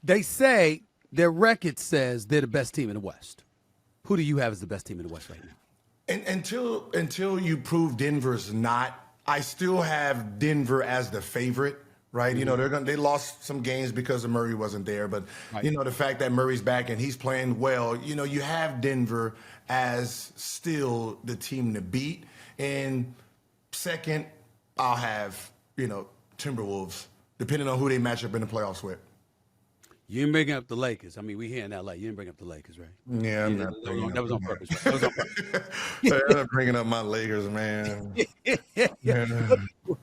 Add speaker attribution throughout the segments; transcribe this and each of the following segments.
Speaker 1: They say their record says they're the best team in the West. Who do you have as the best team in the West right now?
Speaker 2: And until you prove Denver's not, I still have Denver as the favorite, right?
Speaker 1: Mm-hmm.
Speaker 2: You know, they lost some games because of Murray wasn't there, but
Speaker 1: Right.
Speaker 2: you know, the fact that Murray's back and he's playing well, you know, you have Denver as still the team to beat. And second, I'll have, you know, Timberwolves, depending on who they match up in the playoffs with.
Speaker 1: You didn't bring up the Lakers. I mean, we here in L.A. You didn't bring up the Lakers, right?
Speaker 2: Yeah, I'm not
Speaker 1: That was on purpose. Right? That was on purpose.
Speaker 2: I'm not bringing up my Lakers, man.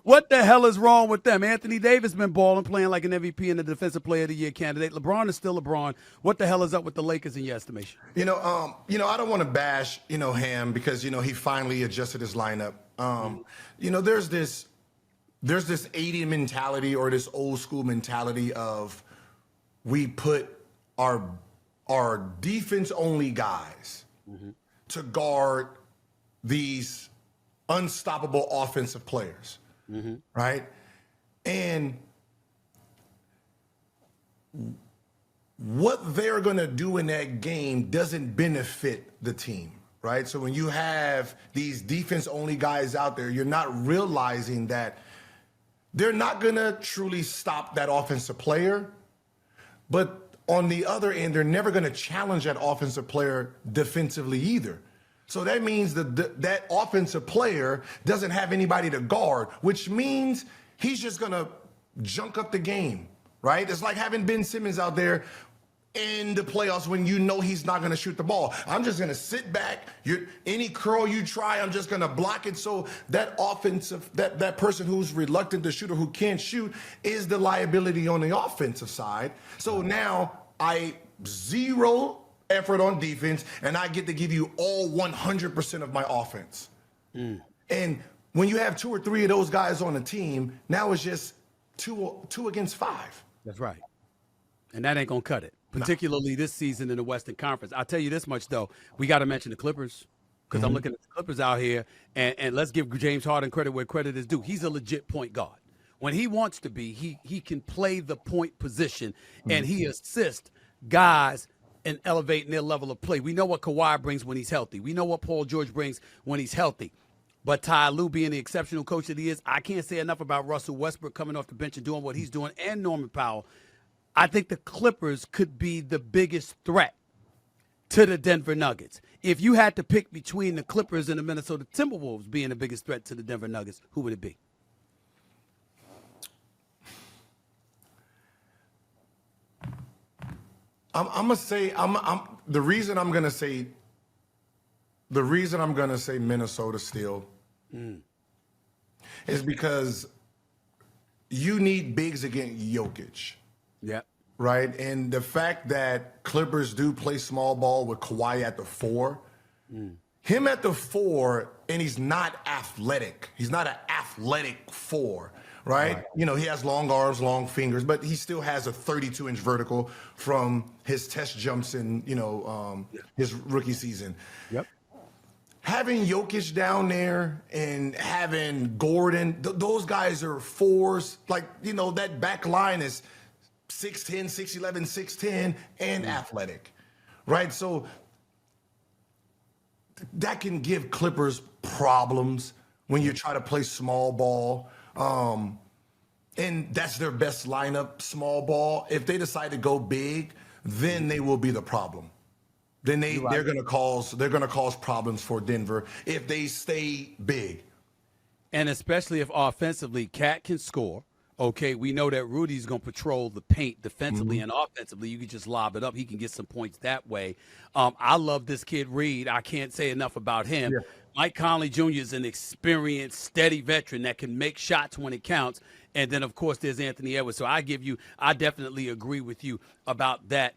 Speaker 1: What the hell is wrong with them? Anthony Davis been balling, playing like an MVP and a Defensive Player of the Year candidate. LeBron is still LeBron. What the hell is up with the Lakers in your estimation?
Speaker 2: You know, I don't want to bash, you know, Ham because, you know, he finally adjusted his lineup. You know, there's this 80 mentality or this old school mentality of we put our defense only guys to guard these unstoppable offensive players, right? And what they're going to do in that game doesn't benefit the team, right? So when you have these defense-only guys out there, you're not realizing that they're not going to truly stop that offensive player, but on the other end, they're never going to challenge that offensive player defensively either. So that means that offensive player doesn't have anybody to guard, which means he's just going to junk up the game, right? It's like having Ben Simmons out there in the playoffs when you know he's not going to shoot the ball. I'm just going to sit back. Any curl you try, I'm just going to block it. So that offensive, that person who's reluctant to shoot or who can't shoot is the liability on the offensive side. So now I zero effort on defense and I get to give you all 100% of my offense. And when you have 2 or 3 of those guys on the team, now it's just two against 5.
Speaker 1: That's right. And that ain't going to cut it, particularly this season in the Western Conference. I'll tell you this much, though. We got to mention the Clippers because I'm looking at the Clippers out here, and let's give James Harden credit where credit is due. He's a legit point guard. When he wants to be, he can play the point position, and he assists guys in elevating their level of play. We know what Kawhi brings when he's healthy. We know what Paul George brings when he's healthy. But Ty Lue being the exceptional coach that he is, I can't say enough about Russell Westbrook coming off the bench and doing what he's doing, and Norman Powell. I think the Clippers could be the biggest threat to the Denver Nuggets. If you had to pick between the Clippers and the Minnesota Timberwolves being the biggest threat to the Denver Nuggets, who would it be?
Speaker 2: The reason I'm gonna say Minnesota still is because you need bigs against Jokic.
Speaker 1: Yeah.
Speaker 2: Right. And the fact that Clippers do play small ball with Kawhi at the 4, him at the 4, and he's not athletic. He's not an athletic 4. Right? You know, he has long arms, long fingers, but he still has a 32-inch vertical from his test jumps in, you know, his rookie season.
Speaker 1: Yep.
Speaker 2: Having Jokic down there and having Gordon, those guys are 4s. Like, you know, that back line is 6'10", 6'11", 6'10", and athletic, right? So that can give Clippers problems when you try to play small ball. And that's their best lineup, small ball. If they decide to go big, then they will be the problem. Then they're going to cause problems for Denver if they stay big.
Speaker 1: And especially if offensively, Cat can score. Okay, we know that Rudy's going to patrol the paint defensively and offensively. You can just lob it up. He can get some points that way. I love this kid Reed. I can't say enough about him. Yeah. Mike Conley Jr. is an experienced, steady veteran that can make shots when it counts. And then, of course, there's Anthony Edwards. So I definitely agree with you about that.